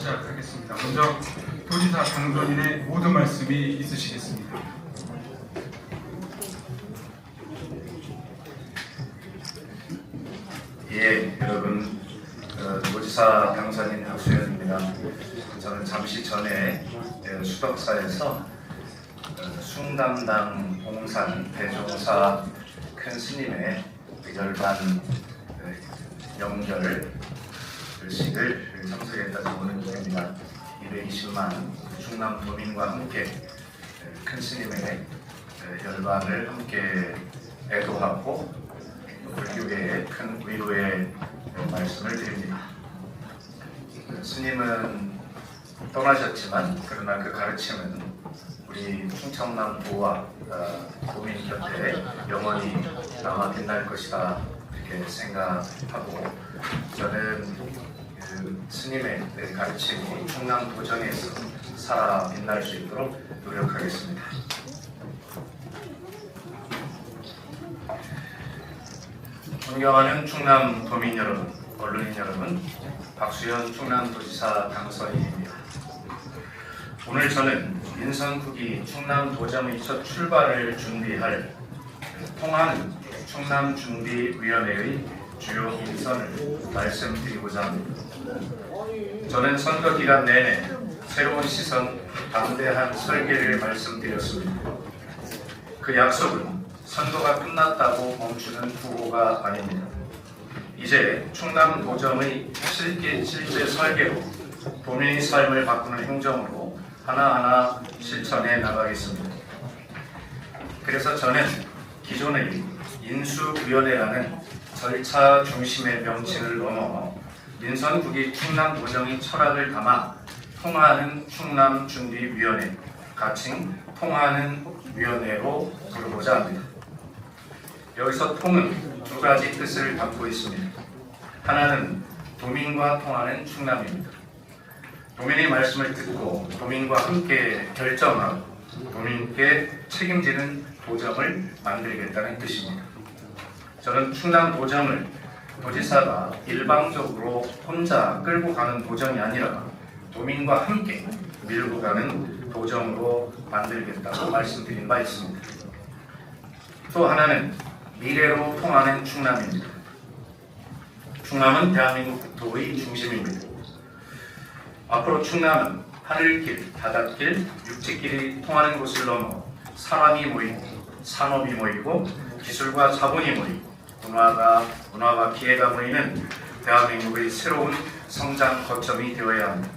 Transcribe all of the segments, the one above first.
시작하겠습니다. 먼저 도지사 당선인의 모든 말씀이 있으시겠습니다. 예, 여러분, 도지사 당선인 박수현입니다. 저는 잠시 전에 수덕사에서 숭담당 봉산 대종사 큰 스님의 열반 영결식을 참석했다 오는 중입니다. 220만 충남 도민과 함께 큰 스님의 열반을 함께 애도하고 불교계에 큰 위로의 말씀을 드립니다. 스님은 떠나셨지만 그러나 그 가르침은 우리 충청남 도와 도민 곁에 영원히 남아 빛날 것이다 이렇게 생각하고 저는 그 스님의 가르침이 충남 도정에서 살아 빛날 수 있도록 노력하겠습니다. 존경하는 충남 도민 여러분, 언론인 여러분, 박수현 충남도지사 당선인입니다. 오늘 저는 민선9기 충남도정의 첫 출발을 준비할 통하는 충남준비위원회의 주요 인선을 말씀드리고자 합니다. 저는 선거 기간 내내 새로운 시선, 담대한 설계를 말씀드렸습니다. 그 약속은 선거가 끝났다고 멈추는 구호가 아닙니다. 이제 충남도정의 실제 설계로 도민의 삶을 바꾸는 행정으로 하나하나 실천해 나가겠습니다. 그래서 저는 기존의 인수위원회라는 절차 중심의 명칭을 넘어 민선9기 충남도정의 철학을 담아 통하는 충남준비위원회, 가칭 통하는 위원회로 부르고자 합니다. 여기서 통은 두 가지 뜻을 담고 있습니다. 하나는 도민과 통하는 충남입니다. 도민의 말씀을 듣고 도민과 함께 결정하고 도민께 책임지는 도정을 만들겠다는 뜻입니다. 저는 충남도정을 도지사가 일방적으로 혼자 끌고 가는 도정이 아니라 도민과 함께 밀고 가는 도정으로 만들겠다고 말씀드린 바 있습니다. 또 하나는 미래로 통하는 충남입니다. 충남은 대한민국 국토의 중심입니다. 앞으로 충남은 하늘길, 바닷길, 육지길이 통하는 곳을 넘어 사람이 모이고 산업이 모이고 기술과 자본이 모이고 문화가 기회가 모이는 대한민국의 새로운 성장 거점이 되어야 합니다.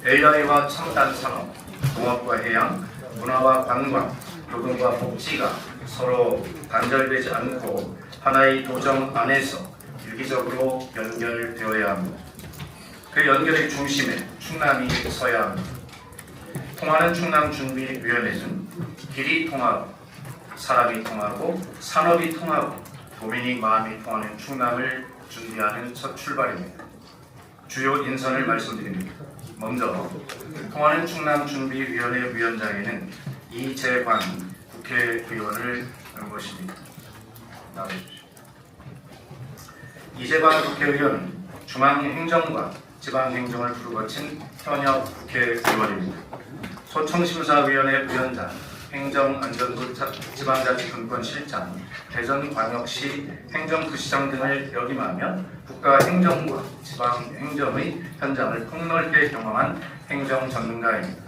AI와 첨단 산업, 농업과 해양, 문화와 관광, 노동과 복지가 서로 단절되지 않고 하나의 도정 안에서 유기적으로 연결되어야 합니다. 그 연결의 중심에 충남이 서야 합니다. 통하는 충남준비위원회는 길이 통하고 사람이 통하고 산업이 통하고 도민의 마음이 통하는 충남을 준비하는 첫 출발입니다. 주요 인선을 말씀드립니다. 먼저 통하는 충남준비위원회 위원장에는 이재관 국회의원을 모십니다. 나와주십시오. 이재관 국회의원은 중앙행정과 지방행정을 두루거친 현역 국회의원입니다. 소청심사위원회 위원장, 행정안전부 지방자치분권실장, 대전광역시 행정부시장 등을 역임하며 국가행정과 지방행정의 현장을 폭넓게 경험한 행정전문가입니다.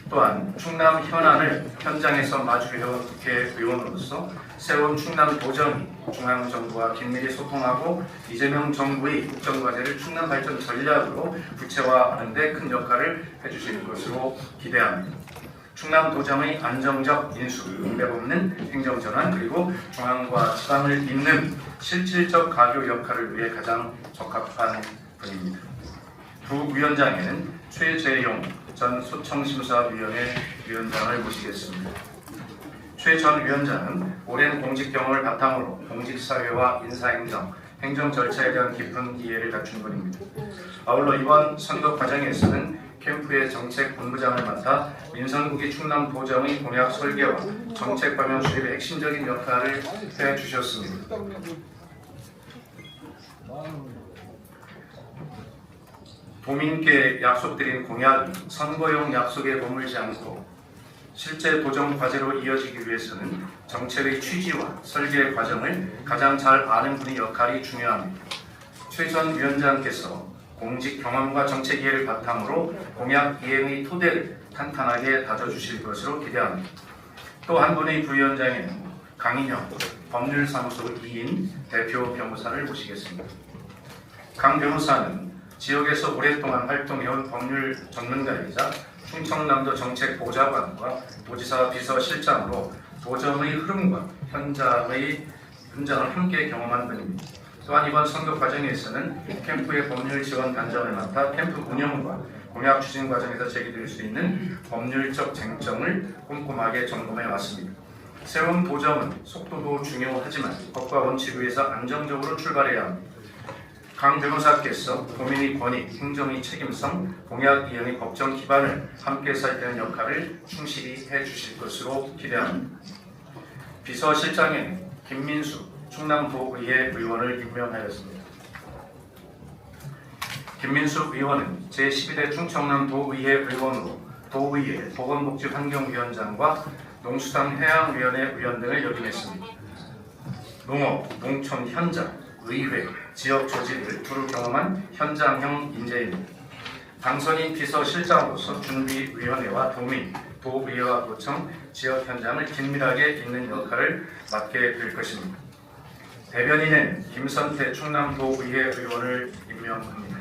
또한 충남 현안을 현장에서 마주해온 국회의원으로서 새로운 충남도정이 중앙정부와 긴밀히 소통하고 이재명 정부의 국정과제를 충남 발전 전략으로 구체화하는 데 큰 역할을 해주실 것으로 기대합니다. 충남도정의 안정적 인수, 응답 없는 행정전환 그리고 중앙과 지방을 잇는 실질적 가교 역할을 위해 가장 적합한 분입니다. 부위원장에는 최재용 전 소청심사위원회 위원장을 모시겠습니다. 최 전 위원장은 오랜 공직 경험을 바탕으로 공직사회와 인사행정, 행정 절차에 대한 깊은 이해를 갖춘 분입니다. 아울러 이번 선거 과정에서는 캠프의 정책 본부장을 맡아 민선9기 충남도정의 공약 설계와 정책 방향 수립의 핵심적인 역할을 해주셨습니다. 도민께 약속드린 공약이 선거용 약속에 머물지 않고 실제 도정 과제로 이어지기 위해서는 정책의 취지와 설계 과정을 가장 잘 아는 분의 역할이 중요합니다. 최 전 위원장께서 공직 경험과 정책 이해를 바탕으로 공약 이행의 토대를 탄탄하게 다져주실 것으로 기대합니다. 또 한 분의 부위원장에는 강인영 법률사무소 2인 대표 변호사를 모시겠습니다. 강 변호사는 지역에서 오랫동안 활동해온 법률 전문가이자 충청남도 정책보좌관과 도지사 비서실장으로 도정의 흐름과 현장을 함께 경험한 분입니다. 또한 이번 선거 과정에서는 캠프의 법률 지원 단장을 맡아 캠프 운영과 공약 추진 과정에서 제기될 수 있는 법률적 쟁점을 꼼꼼하게 점검해 왔습니다. 새로운 도정은 속도도 중요하지만 법과 원칙 위에서 안정적으로 출발해야 합니다. 강 변호사께서 도민의 권익, 행정의 책임성, 공약 이행의 법정 기반을 함께 살피는 역할을 충실히 해주실 것으로 기대합니다. 비서실장에는 김민수 충남도의회 의원을 임명하였습니다. 김민수 의원은 제12대 충청남도의회 의원으로 도의회 보건복지환경위원장과 농수산 해양위원회 위원 등을 역임했습니다. 농업, 농촌 현장, 의회, 지역 조직을 두루 경험한 현장형 인재입니다. 당선인 비서실장으로서 준비위원회와 도민, 도의회와 도청, 지역 현장을 긴밀하게 잇는 역할을 맡게 될 것입니다. 대변인은 김선태 충남도의회 의원을 임명합니다.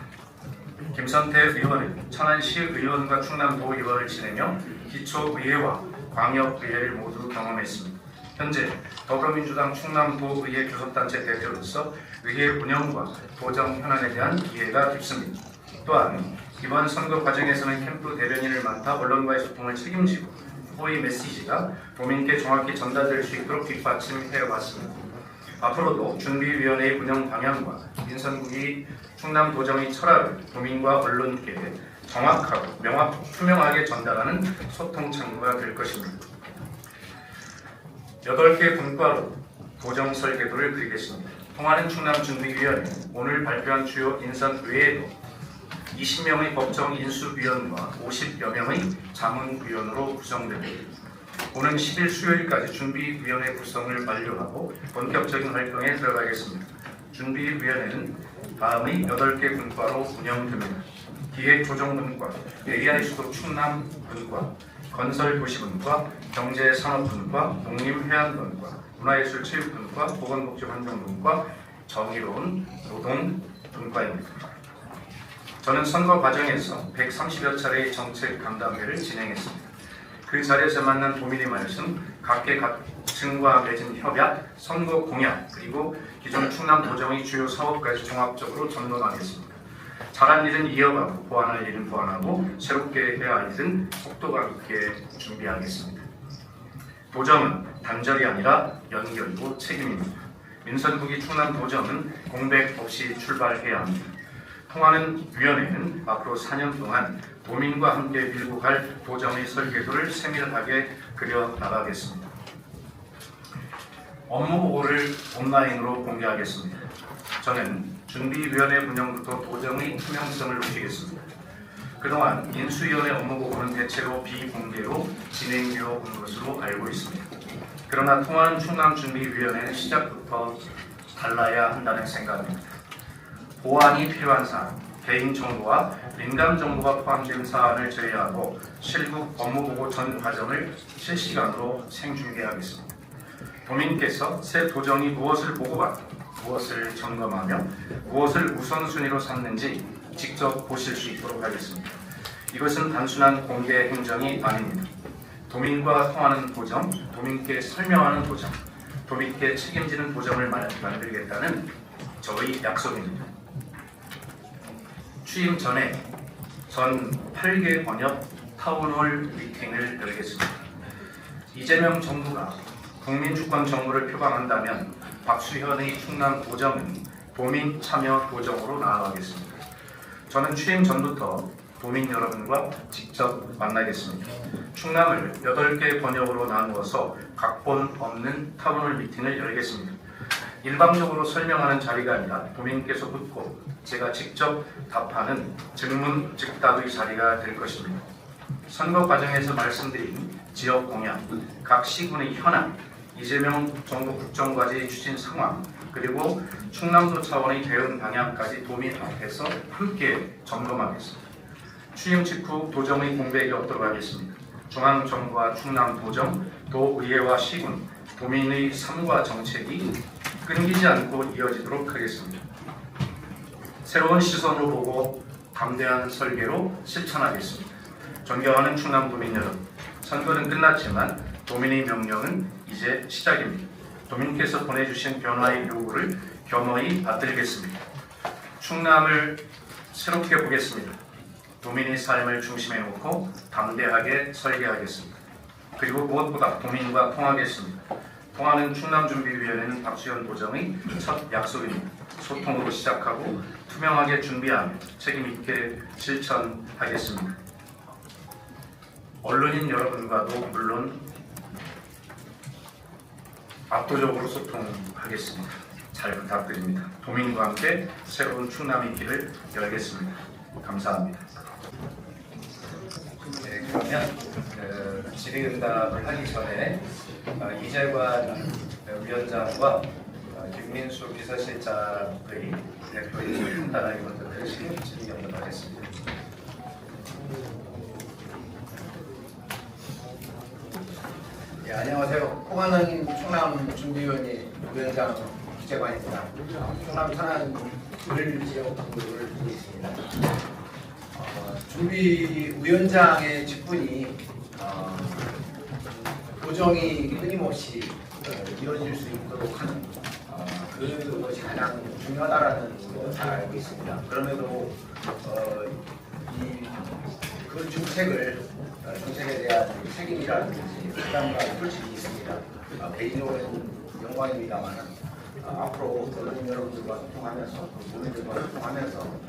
김선태 의원은 천안시 의원과 충남도의원을 지내며 기초의회와 광역의회를 모두 경험했습니다. 현재 더불어민주당 충남도의회 교섭단체 대표로서 의회 운영과 도정 현안에 대한 이해가 깊습니다. 또한 이번 선거 과정에서는 캠프 대변인을 맡아 언론과의 소통을 책임지고 후보의 메시지가 도민께 정확히 전달될 수 있도록 뒷받침해 왔습니다. 앞으로도 준비위원회의 운영 방향과 인선국이 충남도정의 철학을 도민과 언론께 정확하고 투명하게 전달하는 소통 창구가 될 것입니다. 8개 분과로 도정 설계도를 그리겠습니다. 통하는 충남준비위원회 오늘 발표한 주요 인선 외에도 20명의 법정 인수위원과 50여 명의 자문위원으로 구성됩니다. 오는 10일 수요일까지 준비위원회 구성을 완료하고 본격적인 활동에 들어가겠습니다. 준비위원회는 다음의 8개 분과로 운영됩니다. 기획조정분과, AI수도 충남분과, 건설도시분과, 경제산업분과, 농림해양분과, 문화예술체육분과, 보건복지환경분과, 정의로운 노동분과입니다. 저는 선거 과정에서 130여 차례의 정책 강담회를 진행했습니다. 그 자리에서 만난 도민의 말씀, 각계각층과 맺은 협약, 선거 공약, 그리고 기존 충남도정의 주요 사업까지 종합적으로 점검하겠습니다. 잘한 일은 이어가고 보완할 일은 보완하고 새롭게 해야 할 일은 속도감 있게 준비하겠습니다. 도정은 단절이 아니라 연결이고 책임입니다. 민선국이 충남도정은 공백 없이 출발해야 합니다. 통하는 위원회는 앞으로 4년 동안 도민과 함께 밀고 갈 도정의 설계도를 세밀하게 그려나가겠습니다. 업무보고를 온라인으로 공개하겠습니다. 저는 준비위원회 운영부터 도정의 투명성을 높이겠습니다. 그동안 인수위원회 업무보고는 대체로 비공개로 진행되어 온 것으로 알고 있습니다. 그러나 통하는 충남준비위원회는 시작부터 달라야 한다는 생각입니다. 보완이 필요한 사안, 개인정보와 민감정보가 포함된 사안을 제외하고 실국 업무보고 전 과정을 실시간으로 생중계하겠습니다. 도민께서 새 도정이 무엇을 보고받고 무엇을 점검하며 무엇을 우선순위로 삼는지 직접 보실 수 있도록 하겠습니다. 이것은 단순한 공개 행정이 아닙니다. 도민과 통하는 도정, 도민께 설명하는 도정, 도민께 책임지는 도정을 만들겠다는 저의 약속입니다. 취임 전에 전 8개 번역 타운홀 미팅을 열겠습니다. 이재명 정부가 국민주권 정부를 표방한다면 박수현의 충남 도정은 도민 참여 도정으로 나아가겠습니다. 저는 취임 전부터 도민 여러분과 직접 만나겠습니다. 충남을 8개 번역으로 나누어서 각본 없는 타운홀 미팅을 열겠습니다. 일방적으로 설명하는 자리가 아니라 도민께서 묻고 제가 직접 답하는 증문 즉답의 자리가 될 것입니다. 선거 과정에서 말씀드린 지역 공약, 각 시군의 현안, 이재명 정부 국정과제의 추진 상황, 그리고 충남도 차원의 대응 방향까지 도민 앞에서 함께 점검하겠습니다. 취임 직후 도정의 공백이 없도록 하겠습니다. 중앙정부와 충남도정, 도의회와 시군, 도민의 삶과 정책이 끊기지 않고 이어지도록 하겠습니다. 새로운 시선으로 보고 담대한 설계로 실천하겠습니다. 존경하는 충남도민 여러분, 선거는 끝났지만 도민의 명령은 이제 시작입니다. 도민께서 보내주신 변화의 요구를 겸허히 받들겠습니다. 충남을 새롭게 보겠습니다. 도민의 삶을 중심에 놓고 담대하게 설계하겠습니다. 그리고 무엇보다 도민과 통하겠습니다. 통하는 충남준비위원회는 박수현 도정의 첫 약속입니다. 소통으로 시작하고 투명하게 준비하며 책임있게 실천하겠습니다. 언론인 여러분과도 물론 압도적으로 소통하겠습니다. 잘 부탁드립니다. 도민과 함께 새로운 충남의 길을 열겠습니다. 감사합니다. 네, 그러면 질의응답을 하기 전에 이재관 위원장과 김민수 비서실장의 대표의 간단하게 먼저 드리시고 질의응답하겠습니다. 네, 안녕하세요. 홍한흥 충남준비위원회 위원장 이재관입니다. 충남 천안 을지역 근무를 하고 있습니다. 준비위원장의 직분이 도정이 끊임없이 이루어질 수 있도록 하는 그것이 가장 중요하다라는 걸 잘 알고 있습니다. 그럼에도 그 정책에 대한 책임이라든지 부담감이 솔직히 있습니다. 개인적으로는 영광입니다만 앞으로 언론인 여러분들과 소통하면서 국민들과 소통하면서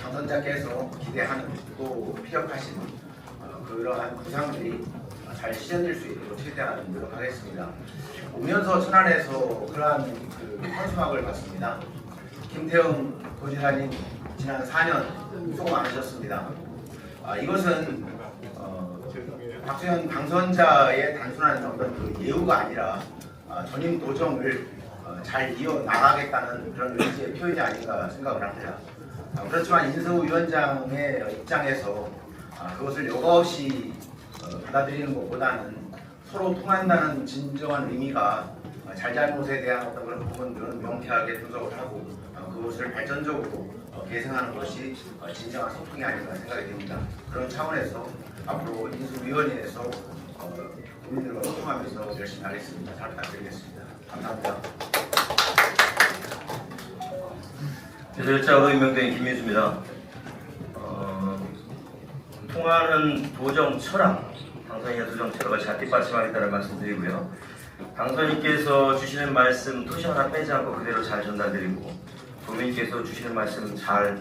당선자께서 기대하는 또 피력하시는 그러한 구상들이 잘 실현될 수 있도록 최대한 노력하겠습니다. 오면서 천안에서 그러한 현수막을 봤습니다. 김태형 도지사님 지난 4년 수고 많으셨습니다. 이것은 박수현 당선자의 단순한 어떤 예우가 아니라 전임 도정을 잘 이어나가겠다는 그런 의지의 표현이 아닌가 생각을 합니다. 그렇지만 인수위원장의 입장에서 그것을 여과없이 받아들이는 것보다는 서로 통한다는 진정한 의미가 잘잘못에 대한 어떤 그런 부분들은 명쾌하게 분석을 하고 그것을 발전적으로 개선하는 것이 진정한 소통이 아닌가 생각이 됩니다. 그런 차원에서 앞으로 인수위원회에서 국민들과 소통하면서 열심히 하겠습니다. 잘 부탁드리겠습니다. 감사합니다. 비서실장으로 임명된 김민수입니다. 통하는 도정 철학, 당선인의 도정 철학을 잘 뒷받침하겠다는 말씀드리고요. 당선인께서 주시는 말씀 토시 하나 빼지 않고 그대로 잘 전달드리고 도민께서 주시는 말씀 잘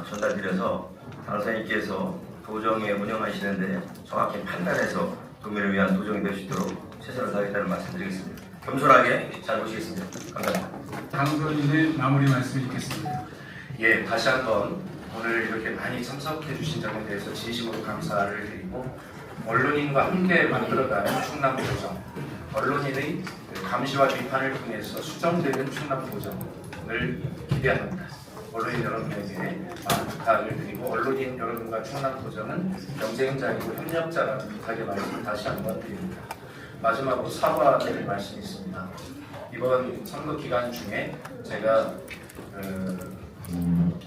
전달드려서 당선인께서 도정에 운영하시는데 정확히 판단해서 도민을 위한 도정이 될 수 있도록 최선을 다하겠다는 말씀드리겠습니다. 겸손하게 잘 보시겠습니다. 감사합니다. 당선인의 마무리 말씀 있겠습니다. 예, 다시 한번 오늘 이렇게 많이 참석해 주신 점에 대해서 진심으로 감사를 드리고 언론인과 함께 만들어가는 충남도정, 언론인의 감시와 비판을 통해서 수정되는 충남도정을 기대합니다. 언론인 여러분에게 많은 부탁을 드리고 언론인 여러분과 충남도정은 경쟁자이고 협력자라는 부탁의 말씀을 다시 한번 드립니다. 마지막으로 사과드릴 말씀이 있습니다. 이번 선거 기간 중에 제가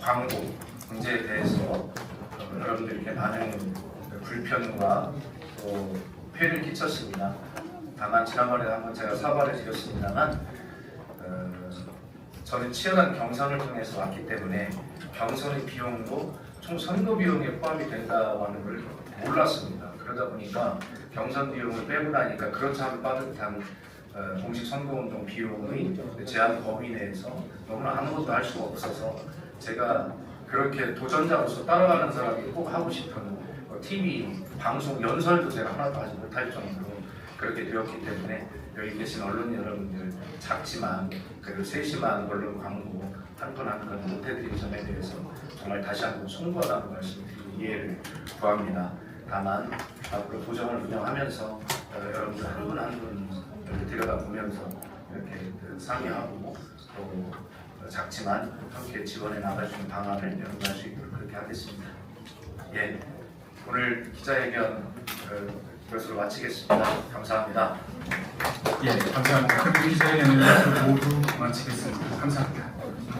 광고 문제에 대해서 여러분들께 많은 불편과 또 폐를 끼쳤습니다. 다만 지난번에 한번 제가 사과를 드렸습니다만 저는 치열한 경선을 통해서 왔기 때문에 경선의 비용도 총 선거 비용에 포함이 된다고 하는 걸 몰랐습니다. 그러다 보니까 경선 비용을 빼고 나니까 그렇다면 빠듯한 공식 선거운동 비용의 제한 범위 내에서 너무나 아무것도 할 수가 없어서 제가 그렇게 도전자로서 따라가는 사람이 꼭 하고 싶은 TV 방송 연설도 제가 하나도 하지 못할 정도로 그렇게 되었기 때문에 여기 계신 언론 여러분들 작지만 그리고 세심한 언론 광고 한 건 한 건 못해드린 점에 대해서 정말 다시 한번 송구하다는 말씀드리고 이해를 구합니다. 다만 앞으로 도정을 운영하면서 여러분들 한 분 한 분 들여다보면서 이렇게 상의하고 또 작지만 함께 지원해 나갈 수 있는 방안을 연구할 수 있도록 그렇게 하겠습니다. 예, 오늘 기자회견 이것으로 마치겠습니다. 감사합니다. 예, 감사합니다. 그럼 기자회견을 모두 마치겠습니다. 감사합니다.